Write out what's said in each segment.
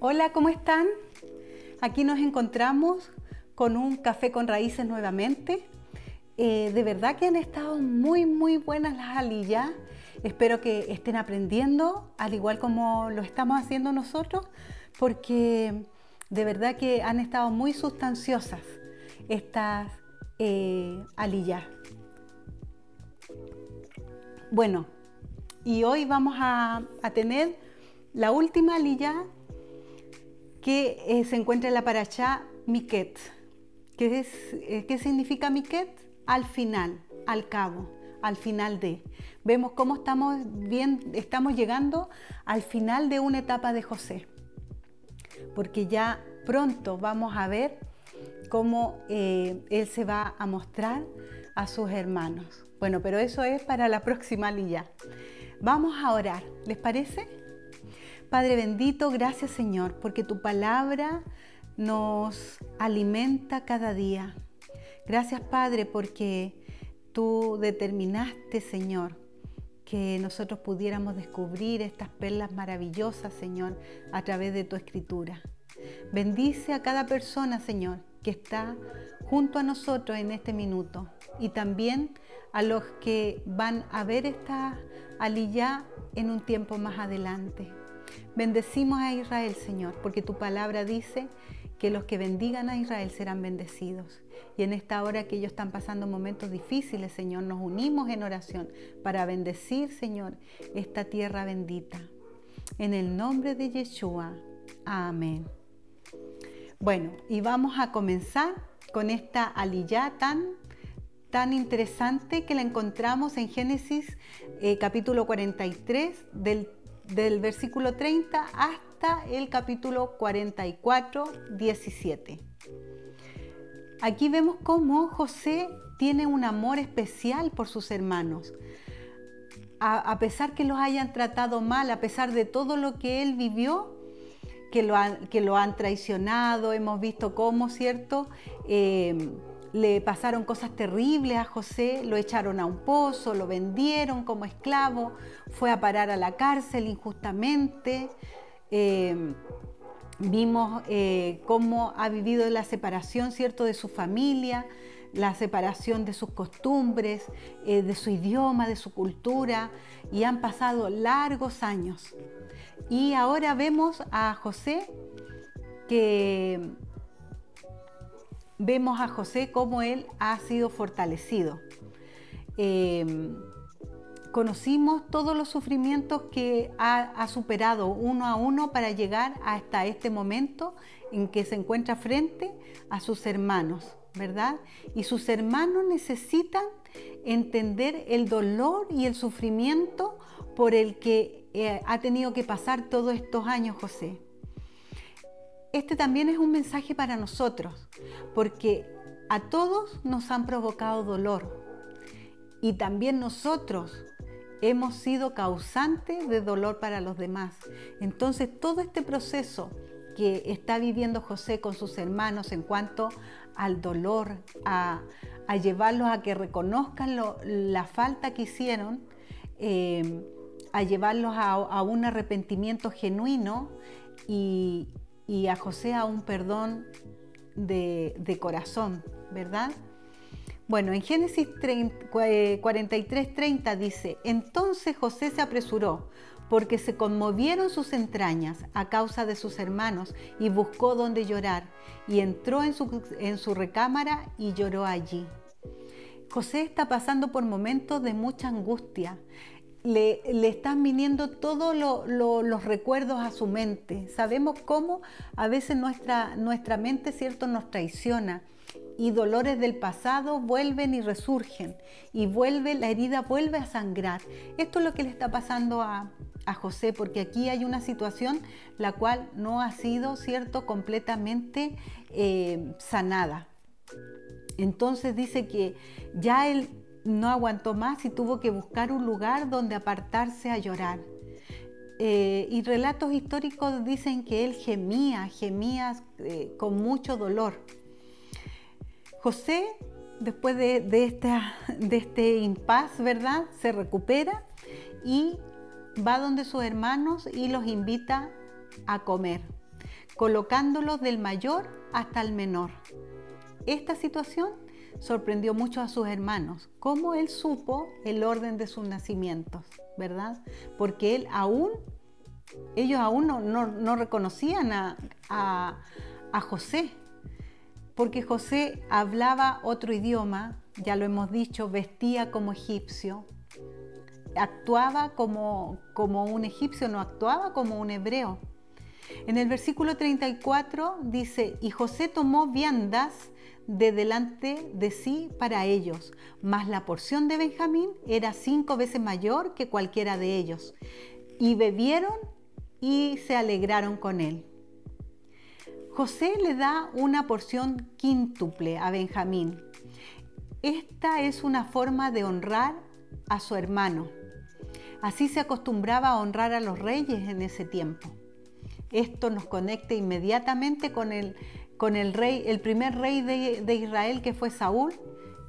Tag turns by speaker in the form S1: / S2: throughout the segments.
S1: Hola, ¿cómo están? Aquí nos encontramos con un café con raíces nuevamente. De verdad que han estado muy buenas las aliyah. Espero que estén aprendiendo, al igual como lo estamos haciendo nosotros, porque de verdad que han estado muy sustanciosas estas aliyah. Bueno, y hoy vamos a tener la última aliyah que se encuentra en la parashá Miket. ¿Qué significa Miket? Al final, al cabo, al final de. Vemos cómo estamos llegando al final de una etapa de José, porque ya pronto vamos a ver cómo él se va a mostrar a sus hermanos. Bueno, pero eso es para la próxima aliyah. Vamos a orar, ¿les parece? Padre bendito, gracias Señor, porque tu palabra nos alimenta cada día. Gracias Padre, porque tú determinaste, Señor, que nosotros pudiéramos descubrir estas perlas maravillosas, Señor, a través de tu escritura. Bendice a cada persona, Señor, que está junto a nosotros en este minuto, y también a los que van a ver esta aliyah en un tiempo más adelante. Bendecimos a Israel, Señor, porque tu palabra dice que los que bendigan a Israel serán bendecidos. Y en esta hora que ellos están pasando momentos difíciles, Señor, nos unimos en oración para bendecir, Señor, esta tierra bendita. En el nombre de Yeshua. Amén. Bueno, y vamos a comenzar con esta aliyah tan interesante que la encontramos en Génesis capítulo 43 del versículo 30 hasta el capítulo 44, 17. Aquí vemos cómo José tiene un amor especial por sus hermanos. A pesar que los hayan tratado mal, a pesar de todo lo que él vivió, que lo han traicionado, hemos visto cómo, ¿cierto?, le pasaron cosas terribles a José, lo echaron a un pozo, lo vendieron como esclavo, fue a parar a la cárcel injustamente. Vimos cómo ha vivido la separación, ¿cierto?, de su familia, la separación de sus costumbres, de su idioma, de su cultura, y han pasado largos años. Y ahora vemos a José cómo él ha sido fortalecido. Conocimos todos los sufrimientos que ha superado uno a uno para llegar hasta este momento en que se encuentra frente a sus hermanos, ¿verdad? Y sus hermanos necesitan entender el dolor y el sufrimiento por el que ha tenido que pasar todos estos años José. Este también es un mensaje para nosotros, porque a todos nos han provocado dolor y también nosotros hemos sido causantes de dolor para los demás. Entonces, todo este proceso que está viviendo José con sus hermanos en cuanto al dolor, a llevarlos a que reconozcan la falta que hicieron, a llevarlos a un arrepentimiento genuino y a José a un perdón de corazón, ¿verdad? Bueno, en Génesis 43:30 dice: entonces José se apresuró, porque se conmovieron sus entrañas a causa de sus hermanos, y buscó donde llorar, y entró en su recámara y lloró allí. José está pasando por momentos de mucha angustia. Le están viniendo todos los recuerdos a su mente. Sabemos cómo a veces nuestra mente, ¿cierto?, nos traiciona, y dolores del pasado vuelven y resurgen, y la herida vuelve a sangrar. Esto es lo que le está pasando a José, porque aquí hay una situación la cual no ha sido, ¿cierto?, completamente sanada. Entonces dice que ya él no aguantó más y tuvo que buscar un lugar donde apartarse a llorar. Y relatos históricos dicen que él gemía con mucho dolor. José, después de este impas, ¿verdad?, se recupera y va donde sus hermanos y los invita a comer. colocándolos del mayor hasta el menor. Esta situación sorprendió mucho a sus hermanos, cómo él supo el orden de sus nacimientos, ¿verdad? Porque ellos aún no reconocían a José, porque José hablaba otro idioma, ya lo hemos dicho, vestía como egipcio, actuaba como un egipcio, no actuaba como un hebreo. En el versículo 34 dice, y José tomó viandas de delante de sí para ellos, mas la porción de Benjamín era 5 veces mayor que cualquiera de ellos, y bebieron y se alegraron con él. José le da una porción quíntuple a Benjamín. Esta es una forma de honrar a su hermano. Así se acostumbraba a honrar a los reyes en ese tiempo. Esto nos conecta inmediatamente con el primer rey de Israel, que fue Saúl,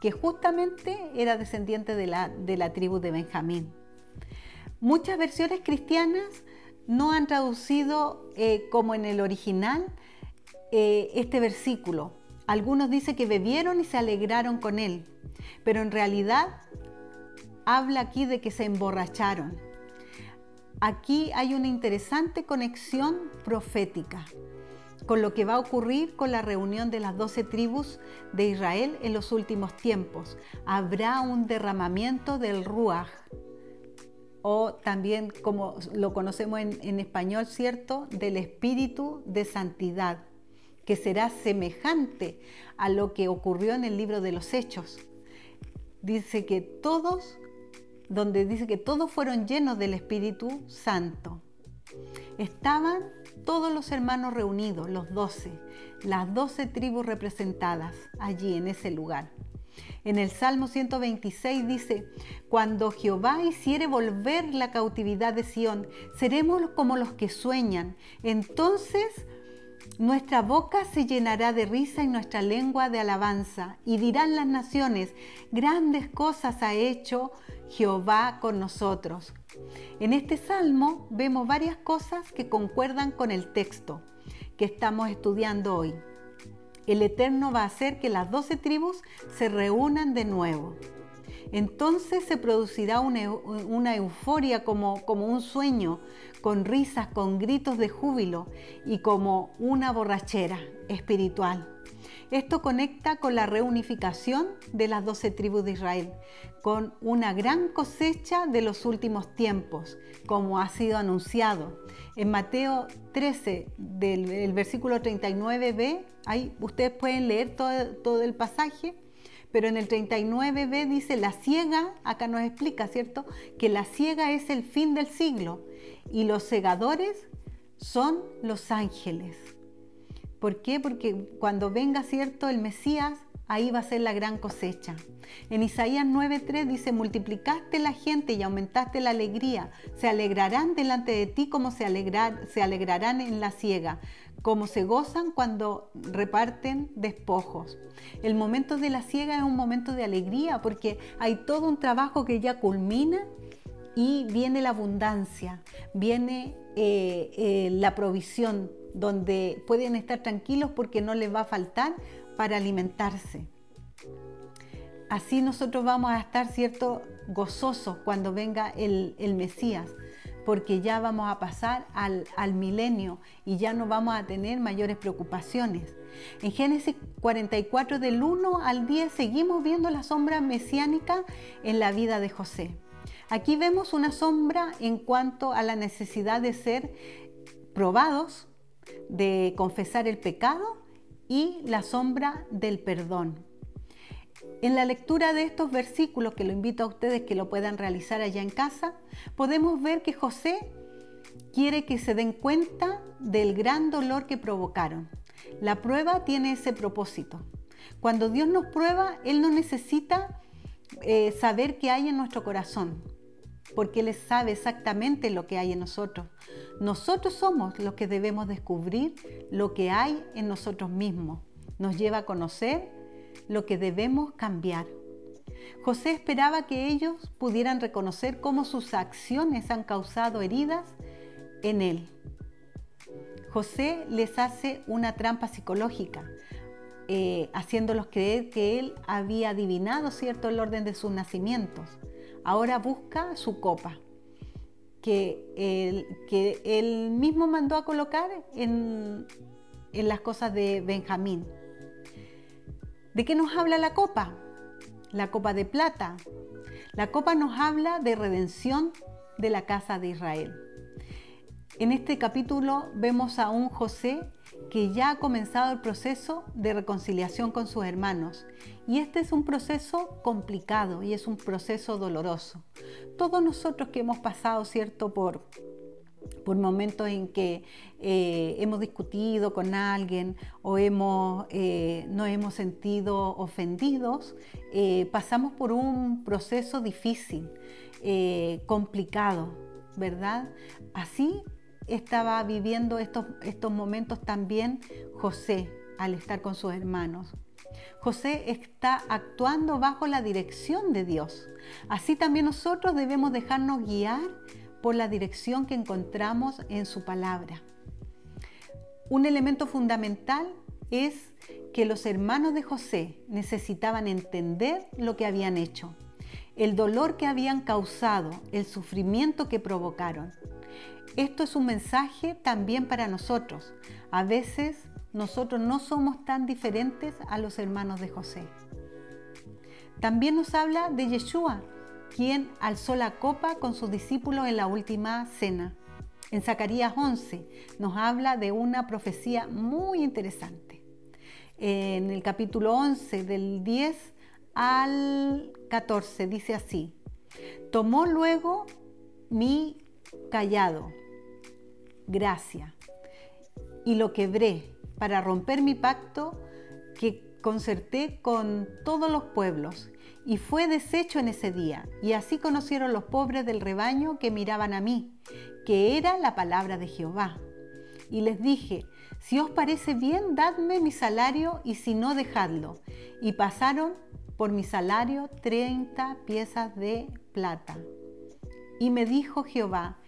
S1: que justamente era descendiente de la tribu de Benjamín. Muchas versiones cristianas no han traducido como en el original este versículo. Algunos dicen que bebieron y se alegraron con él, pero en realidad habla aquí de que se emborracharon. Aquí hay una interesante conexión profética con lo que va a ocurrir con la reunión de las 12 tribus de Israel en los últimos tiempos. Habrá un derramamiento del Ruaj, o también como lo conocemos en español, ¿cierto?, del Espíritu de Santidad, que será semejante a lo que ocurrió en el libro de los Hechos. Dice que todos fueron llenos del Espíritu Santo. Estaban todos los hermanos reunidos, los 12, las 12 tribus representadas allí en ese lugar. En el Salmo 126 dice, cuando Jehová hiciere volver la cautividad de Sión, seremos como los que sueñan. Entonces nuestra boca se llenará de risa y nuestra lengua de alabanza. Y dirán las naciones, grandes cosas ha hecho Jehová con nosotros. En este salmo vemos varias cosas que concuerdan con el texto que estamos estudiando hoy. El Eterno va a hacer que las 12 tribus se reúnan de nuevo. Entonces se producirá una euforia como un sueño, con risas, con gritos de júbilo y como una borrachera espiritual. Esto conecta con la reunificación de las 12 tribus de Israel, con una gran cosecha de los últimos tiempos, como ha sido anunciado. En Mateo 13, del versículo 39b, ahí ustedes pueden leer todo el pasaje, pero en el 39b dice, la siega, acá nos explica, ¿cierto?, que la siega es el fin del siglo y los segadores son los ángeles. ¿Por qué? Porque cuando venga, ¿cierto?, el Mesías, ahí va a ser la gran cosecha. En Isaías 9:3 dice, multiplicaste la gente y aumentaste la alegría. Se alegrarán delante de ti como se alegrarán en la siega, como se gozan cuando reparten despojos. El momento de la siega es un momento de alegría porque hay todo un trabajo que ya culmina y viene la abundancia, viene la provisión, donde pueden estar tranquilos porque no les va a faltar para alimentarse. Así nosotros vamos a estar, ¿cierto?, gozosos cuando venga el Mesías, porque ya vamos a pasar al milenio y ya no vamos a tener mayores preocupaciones. En Génesis 44 del 1 al 10 seguimos viendo la sombra mesiánica en la vida de José. Aquí vemos una sombra en cuanto a la necesidad de ser probados, de confesar el pecado y la sombra del perdón. En la lectura de estos versículos, que lo invito a ustedes que lo puedan realizar allá en casa, podemos ver que José quiere que se den cuenta del gran dolor que provocaron. La prueba tiene ese propósito. Cuando Dios nos prueba, Él no necesita saber qué hay en nuestro corazón, porque Él sabe exactamente lo que hay en nosotros. Nosotros somos los que debemos descubrir lo que hay en nosotros mismos. Nos lleva a conocer lo que debemos cambiar. José esperaba que ellos pudieran reconocer cómo sus acciones han causado heridas en él. José les hace una trampa psicológica, haciéndolos creer que él había adivinado, ¿cierto?, el orden de sus nacimientos. Ahora busca su copa, que él mismo mandó a colocar en las cosas de Benjamín. ¿De qué nos habla la copa? La copa de plata. La copa nos habla de redención de la casa de Israel. En este capítulo vemos a un José que ya ha comenzado el proceso de reconciliación con sus hermanos. Y este es un proceso complicado y es un proceso doloroso. Todos nosotros que hemos pasado, ¿cierto?, por momentos en que hemos discutido con alguien o nos hemos sentido ofendidos, pasamos por un proceso difícil, complicado, ¿verdad? Así estaba viviendo estos momentos también José al estar con sus hermanos. José está actuando bajo la dirección de Dios. Así también nosotros debemos dejarnos guiar por la dirección que encontramos en su palabra. Un elemento fundamental es que los hermanos de José necesitaban entender lo que habían hecho, el dolor que habían causado, el sufrimiento que provocaron. Esto es un mensaje también para nosotros. A veces nosotros no somos tan diferentes a los hermanos de José. También nos habla de Yeshua, quien alzó la copa con sus discípulos en la última cena. En Zacarías 11 nos habla de una profecía muy interesante. En el capítulo 11, del 10 al 14, dice así: tomó luego mi cayado, gracia, y lo quebré para romper mi pacto que concerté con todos los pueblos, y fue deshecho en ese día. Y así conocieron los pobres del rebaño que miraban a mí, que era la palabra de Jehová. Y les dije: si os parece bien, dadme mi salario, y si no, dejadlo. Y pasaron por mi salario 30 piezas de plata. Y me dijo Jehová: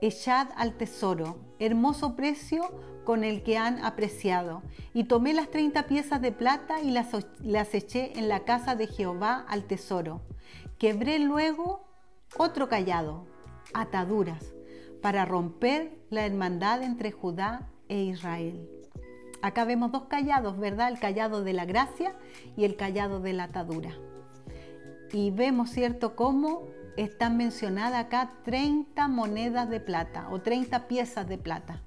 S1: echad al tesoro, hermoso precio con el que han apreciado. Y tomé las 30 piezas de plata y las eché en la casa de Jehová al tesoro. Quebré luego otro cayado, ataduras, para romper la hermandad entre Judá e Israel. Acá vemos dos callados, ¿verdad? El cayado de la gracia y el cayado de la atadura. Y vemos, ¿cierto?, cómo están mencionadas acá 30 monedas de plata o 30 piezas de plata.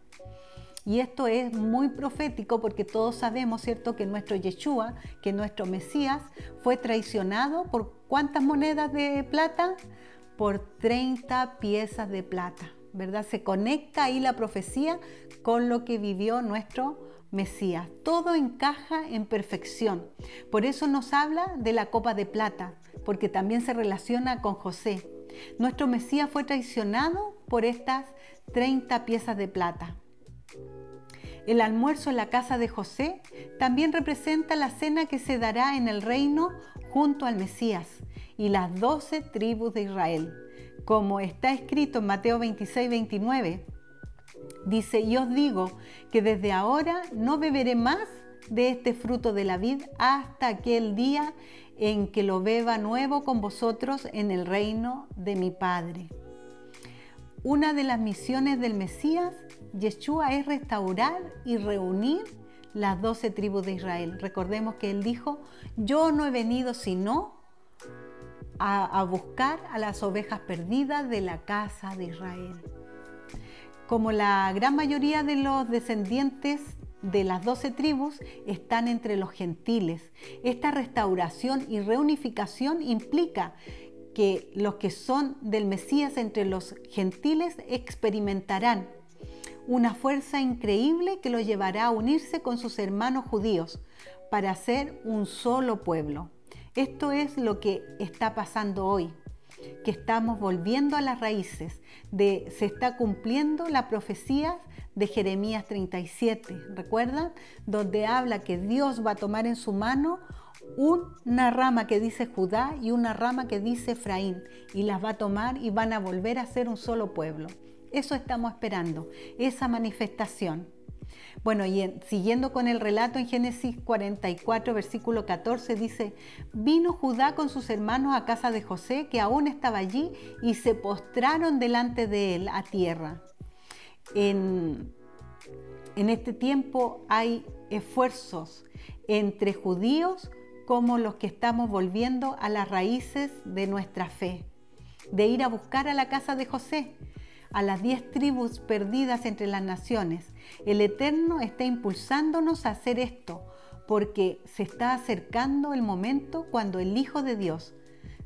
S1: Y esto es muy profético porque todos sabemos, ¿cierto?, que nuestro Yeshua, que nuestro Mesías, fue traicionado por ¿cuántas monedas de plata? Por 30 piezas de plata, ¿verdad? Se conecta ahí la profecía con lo que vivió nuestro Mesías. Todo encaja en perfección. Por eso nos habla de la copa de plata, porque también se relaciona con José. Nuestro Mesías fue traicionado por estas 30 piezas de plata. El almuerzo en la casa de José también representa la cena que se dará en el reino junto al Mesías y las 12 tribus de Israel. Como está escrito en Mateo 26-29, dice: y os digo que desde ahora no beberé más de este fruto de la vid hasta aquel día en que lo beba nuevo con vosotros en el reino de mi Padre. Una de las misiones del Mesías, Yeshua, es restaurar y reunir las 12 tribus de Israel. Recordemos que él dijo: yo no he venido sino a buscar a las ovejas perdidas de la casa de Israel. Como la gran mayoría de los descendientes de las 12 tribus están entre los gentiles, esta restauración y reunificación implica que los que son del Mesías entre los gentiles experimentarán una fuerza increíble que los llevará a unirse con sus hermanos judíos para ser un solo pueblo. Esto es lo que está pasando hoy, que estamos volviendo a las raíces, se está cumpliendo la profecía de Jeremías 37, ¿recuerdan? Donde habla que Dios va a tomar en su mano una rama que dice Judá y una rama que dice Efraín, y las va a tomar y van a volver a ser un solo pueblo. Eso estamos esperando, esa manifestación. Bueno, y siguiendo con el relato en Génesis 44, versículo 14, dice: vino Judá con sus hermanos a casa de José, que aún estaba allí, y se postraron delante de él a tierra. En este tiempo hay esfuerzos entre judíos como los que estamos volviendo a las raíces de nuestra fe, de ir a buscar a la casa de José, a las 10 tribus perdidas entre las naciones. El Eterno está impulsándonos a hacer esto, porque se está acercando el momento cuando el Hijo de Dios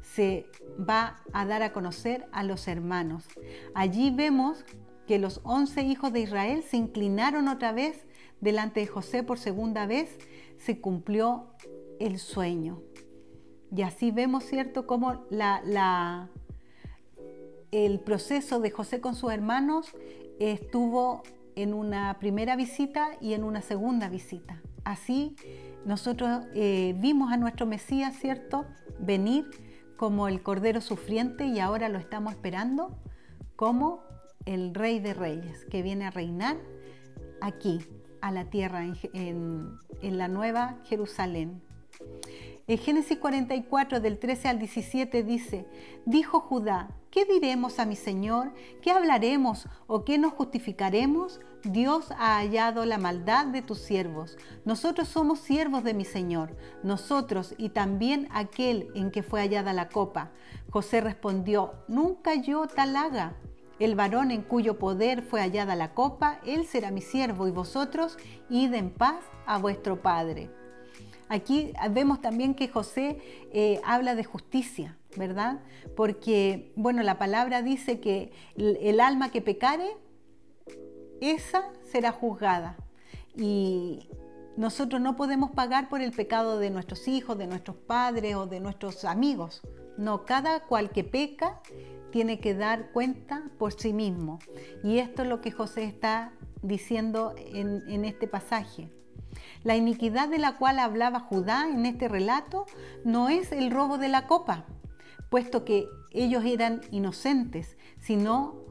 S1: se va a dar a conocer a los hermanos. Allí vemos que los 11 hijos de Israel se inclinaron otra vez delante de José por segunda vez. Se cumplió el sueño. Y así vemos, ¿cierto?, cómo el proceso de José con sus hermanos estuvo en una primera visita y en una segunda visita. Así nosotros vimos a nuestro Mesías, ¿cierto?, venir como el Cordero Sufriente, y ahora lo estamos esperando como el Rey de Reyes, que viene a reinar aquí, a la tierra, en la nueva Jerusalén. En Génesis 44, del 13 al 17 dice: dijo Judá: ¿qué diremos a mi Señor? ¿Qué hablaremos o qué nos justificaremos? Dios ha hallado la maldad de tus siervos. Nosotros somos siervos de mi Señor, nosotros y también aquel en que fue hallada la copa. José respondió: nunca yo tal haga. El varón en cuyo poder fue hallada la copa, él será mi siervo, y vosotros id en paz a vuestro padre. Aquí vemos también que José habla de justicia, ¿verdad? Porque, bueno, la palabra dice que el alma que pecare, esa será juzgada. Y nosotros no podemos pagar por el pecado de nuestros hijos, de nuestros padres o de nuestros amigos. No, cada cual que peca tiene que dar cuenta por sí mismo. Y esto es lo que José está diciendo en este pasaje. La iniquidad de la cual hablaba Judá en este relato no es el robo de la copa, puesto que ellos eran inocentes, sino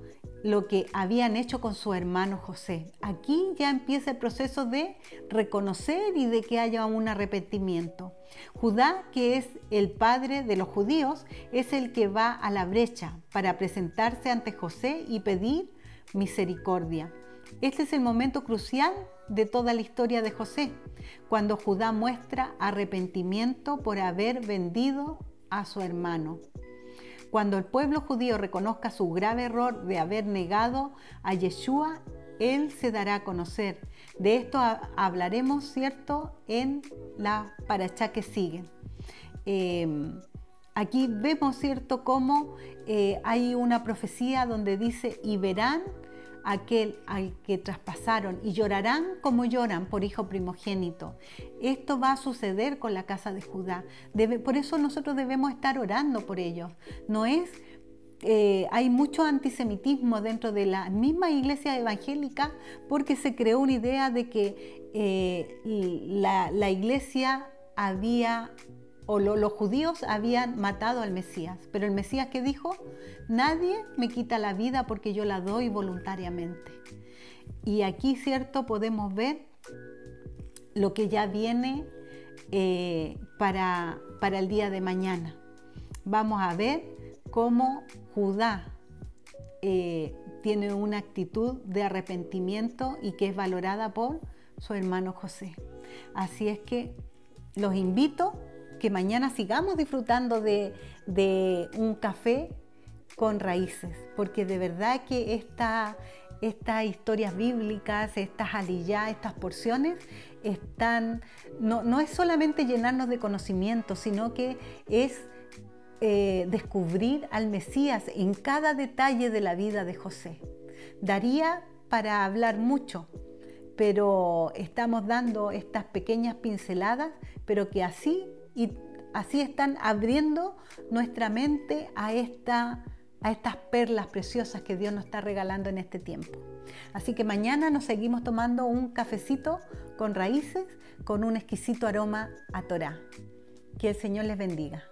S1: lo que habían hecho con su hermano José. Aquí ya empieza el proceso de reconocer y de que haya un arrepentimiento. Judá, que es el padre de los judíos, es el que va a la brecha para presentarse ante José y pedir misericordia. Este es el momento crucial de toda la historia de José, cuando Judá muestra arrepentimiento por haber vendido a su hermano. Cuando el pueblo judío reconozca su grave error de haber negado a Yeshua, él se dará a conocer. De esto hablaremos, ¿cierto?, en la parashá que sigue. Aquí vemos, ¿cierto?, cómo hay una profecía donde dice: y verán aquel al que traspasaron y llorarán como lloran por hijo primogénito. Esto va a suceder con la casa de Judá. Por eso nosotros debemos estar orando por ellos. No es, hay mucho antisemitismo dentro de la misma iglesia evangélica, porque se creó una idea de que la iglesia había, o los judíos habían matado al Mesías. Pero el Mesías, ¿qué dijo? Nadie me quita la vida porque yo la doy voluntariamente. Y aquí, ¿cierto?, podemos ver lo que ya viene para el día de mañana. Vamos a ver cómo Judá tiene una actitud de arrepentimiento y que es valorada por su hermano José. Así es que los invito que mañana sigamos disfrutando de un café con raíces, porque de verdad que estas historias bíblicas, estas aliyá, estas porciones, no es solamente llenarnos de conocimiento, sino que es descubrir al Mesías en cada detalle de la vida de José. Daría para hablar mucho, pero estamos dando estas pequeñas pinceladas, pero que así están abriendo nuestra mente a estas perlas preciosas que Dios nos está regalando en este tiempo. Así que mañana nos seguimos tomando un cafecito con raíces, con un exquisito aroma a Torá. Que el Señor les bendiga.